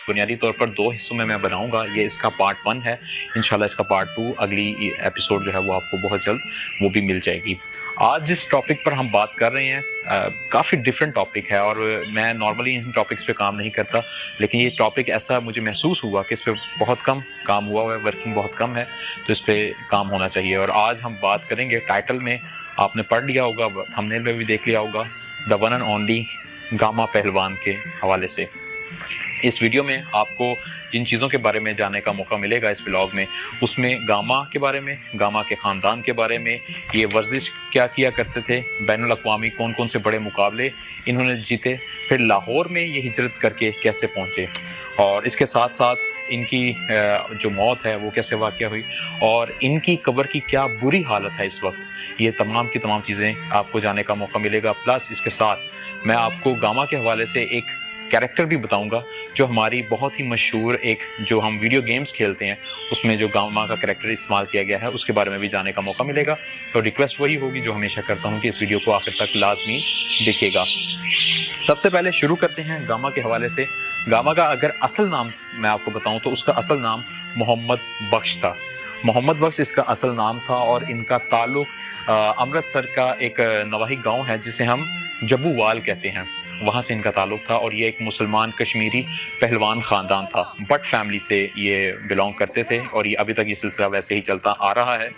بنیادی طور پر 2 حصوں میں بناؤں گا. یہ اس کا پارٹ 1 ہے. انشاءاللہ اس کا پارٹ 2 اگلی ایپیسوڈ جو ہے وہ آپ کو بہت جلد وہ بھی مل جائے گی. آج جس ٹاپک پر ہم بات کر رہے ہیں کافی ڈیفرنٹ ٹاپک ہے, اور میں نارملی ان ٹاپکس پہ کام نہیں کرتا, لیکن یہ ٹاپک ایسا مجھے محسوس ہوا کہ اس پہ بہت کم کام ہوا ہے, ورکنگ بہت کم ہے, تو اس پہ کام ہونا چاہیے. اور آج ہم بات کریں گے, ٹائٹل میں آپ نے پڑھ لیا ہوگا, تھمبنیل میں بھی دیکھ لیا ہوگا, the one and only Gama Pehlwan کے حوالے سے. اس ویڈیو میں آپ کو جن چیزوں کے بارے میں جاننے کا موقع ملے گا اس ولاگ میں, اس میں گاما کے بارے میں, گاما کے خاندان کے بارے میں, یہ ورزش کیا کیا کرتے تھے, بین الاقوامی کون کون سے بڑے مقابلے انہوں نے جیتے, پھر لاہور میں یہ ہجرت کر کے کیسے پہنچے, اور اس کے ساتھ ساتھ ان کی جو موت ہے وہ کیسے واقع ہوئی, اور ان کی قبر کی کیا بری حالت ہے اس وقت. یہ تمام کی تمام چیزیں آپ کو جاننے کا موقع ملے گا. پلس اس کے ساتھ میں آپ کو گاما کے حوالے سے ایک کیریکٹر بھی بتاؤں گا جو ہماری بہت ہی مشہور ایک جو ہم ویڈیو گیمز کھیلتے ہیں اس میں جو گاما کا کیریکٹر استعمال کیا گیا ہے اس کے بارے میں بھی جاننے کا موقع ملے گا. تو ریکویسٹ وہی ہوگی جو ہمیشہ کرتا ہوں کہ اس ویڈیو کو آخر تک لازمی دیکھیے گا. سب سے پہلے شروع کرتے ہیں گاما کے حوالے سے. گاما کا اگر اصل نام میں آپ کو بتاؤں تو اس کا اصل نام محمد بخش تھا. محمد بخش اس کا اصل نام تھا, اور ان کا تعلق امرتسر کا ایک نواحی گاؤں ہے جسے ہم جبو وال کہتے ہیں, وہاں سے ان کا تعلق تھا. اور یہ ایک مسلمان کشمیری پہلوان خاندان تھا, بٹ فیملی سے یہ بلونگ کرتے تھے, اور یہ ابھی تک یہ سلسلہ ویسے ہی چلتا آ رہا ہے.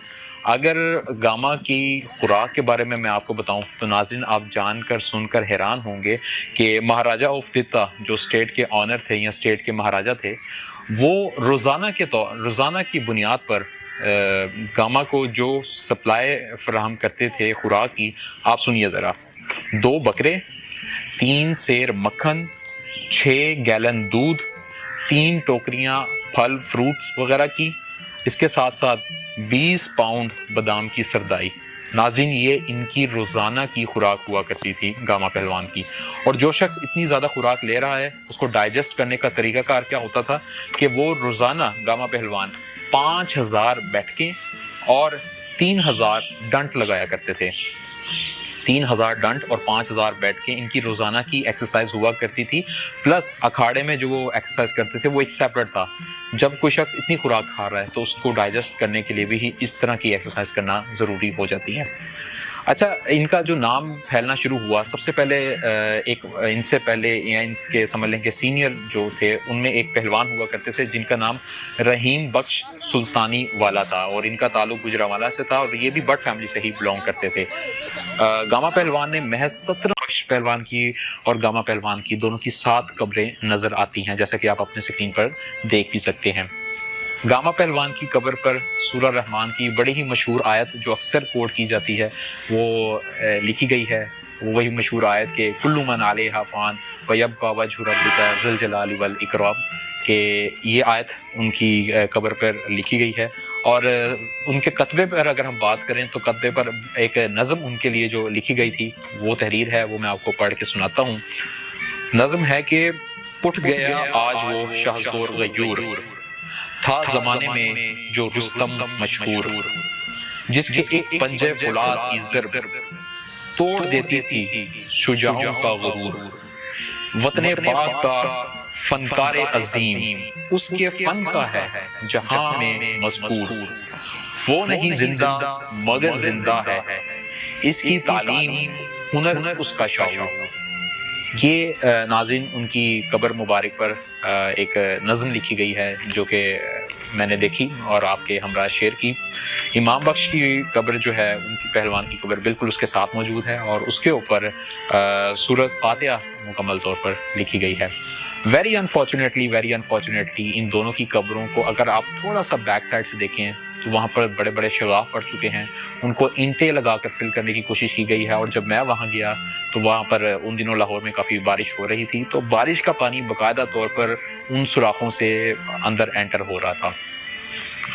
اگر گاما کی خوراک کے بارے میں آپ کو بتاؤں تو ناظرین آپ جان کر سن کر حیران ہوں گے کہ مہاراجہ آف دتا جو اسٹیٹ کے آنر تھے یا اسٹیٹ کے مہاراجہ تھے, وہ روزانہ کی بنیاد پر گاما کو جو سپلائی فراہم کرتے تھے خوراک کی, آپ سنیے ذرا. 2 بکرے, 3 سیر مکھن, 6 گیلن دودھ, 3 ٹوکریاں پھل فروٹس وغیرہ کی, اس کے ساتھ ساتھ 20 پاؤنڈ بادام کی سردائی. ناظرین یہ ان کی روزانہ کی خوراک ہوا کرتی تھی گاما پہلوان کی. اور جو شخص اتنی زیادہ خوراک لے رہا ہے اس کو ڈائجسٹ کرنے کا طریقہ کار کیا ہوتا تھا کہ وہ روزانہ گاما پہلوان 5000 بیٹھکیں اور 3000 ڈنٹ لگایا کرتے تھے. 3000 ڈنٹ اور 5000 بیٹھ کے ان کی روزانہ کی ایکسرسائز ہوا کرتی تھی. پلس اکھاڑے میں جو وہ ایکسرسائز کرتے تھے وہ ایک سیپریٹ تھا. جب کوئی شخص اتنی خوراک کھا رہا ہے تو اس کو ڈائجسٹ کرنے کے لیے بھی اس طرح کی ایکسرسائز کرنا ضروری ہو جاتی ہے. اچھا, ان کا جو نام پھیلنا شروع ہوا, سب سے پہلے ایک ان سے پہلے یا ان کے سمجھ لیں کہ سینئر جو تھے ان میں ایک پہلوان ہوا کرتے تھے جن کا نام رحیم بخش سلطانی والا تھا, اور ان کا تعلق گجرانوالہ سے تھا, اور یہ بھی بٹ فیملی سے ہی بلونگ کرتے تھے. گاما پہلوان نے محض 17 بخش پہلوان کی اور گاما پہلوان کی دونوں کی 7 قبریں نظر آتی ہیں, جیسا کہ آپ اپنے اسکرین پر دیکھ بھی سکتے ہیں. گاما پہلوان کی قبر پر سورہ رحمان کی بڑی ہی مشہور آیت جو اکثر کوٹ کی جاتی ہے وہ لکھی گئی ہے. وہی مشہور آیت کہ کل من علیہا فان ویبقی وجہ ربک ذو الجلال والاکرام, کہ یہ آیت ان کی قبر پر لکھی گئی ہے. اور ان کے کتبے پر اگر ہم بات کریں تو کتبے پر ایک نظم ان کے لیے جو لکھی گئی تھی وہ تحریر ہے, وہ میں آپ کو پڑھ کے سناتا ہوں. نظم ہے کہ اٹھ گیا آج وہ شاہ زور غیور, تھا زمانے میں جو رستم مشہور, جس کے ایک پنجے فولاد کی ضرب توڑ دیتی تھی شجاعوں کا غرور. وطن پاک کا فنکار عظیم اس کے فن کا ہے جہاں میں مذکور, وہ نہیں زندہ مگر زندہ ہے اس کی تعلیم ہنر اس کا شعور. یہ ناظرین ان کی قبر مبارک پر ایک نظم لکھی گئی ہے جو کہ میں نے دیکھی اور آپ کے ہمراہ شیئر کی. امام بخش کی قبر جو ہے ان کی پہلوان کی قبر بالکل اس کے ساتھ موجود ہے, اور اس کے اوپر سورۃ فاتحہ مکمل طور پر لکھی گئی ہے. ویری انفارچونیٹلی ان دونوں کی قبروں کو اگر آپ تھوڑا سا بیک سائڈ سے دیکھیں تو وہاں پر بڑے بڑے شگاف پڑ چکے ہیں, ان کو اینٹیں لگا کر فل کرنے کی کوشش کی گئی ہے. اور جب میں وہاں گیا تو وہاں پر ان دنوں لاہور میں کافی بارش ہو رہی تھی, تو بارش کا پانی باقاعدہ طور پر ان سوراخوں سے اندر انٹر ہو رہا تھا.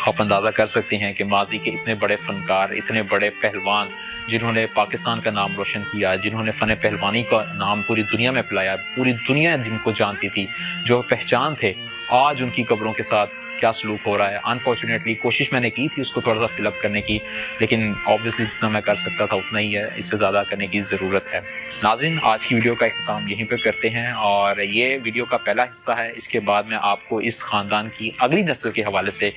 آپ اندازہ کر سکتے ہیں کہ ماضی کے اتنے بڑے فنکار, اتنے بڑے پہلوان جنہوں نے پاکستان کا نام روشن کیا, جنہوں نے فن پہلوانی کا نام پوری دنیا میں پھیلایا, پوری دنیا جن کو جانتی تھی, جو پہچان تھے, آج ان کی قبروں کے ساتھ کیا سلوک ہو رہا ہے. انفارچونیٹلی کوشش میں نے کی تھی اس کو تھوڑا سا فل اپ کرنے کی, لیکن آبویسلی جتنا میں کر سکتا تھا اتنا ہی ہے, اس سے زیادہ کرنے کی ضرورت ہے. ناظرین, آج کی ویڈیو کا اختتام یہیں پہ کرتے ہیں, اور یہ ویڈیو کا پہلا حصہ ہے. اس کے بعد میں آپ کو اس خاندان کی اگلی نسل کے حوالے سے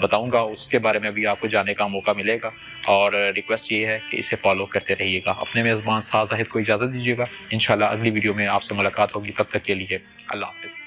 بتاؤں گا, اس کے بارے میں بھی آپ کو جاننے کا موقع ملے گا. اور ریکویسٹ یہ ہے کہ اسے فالو کرتے رہیے گا. اپنے میزبان ساز زاہد کو اجازت دیجیے گا. انشاءاللہ اگلی ویڈیو میں آپ سے ملاقات ہوگی. تب تک کے لیے اللہ حافظ.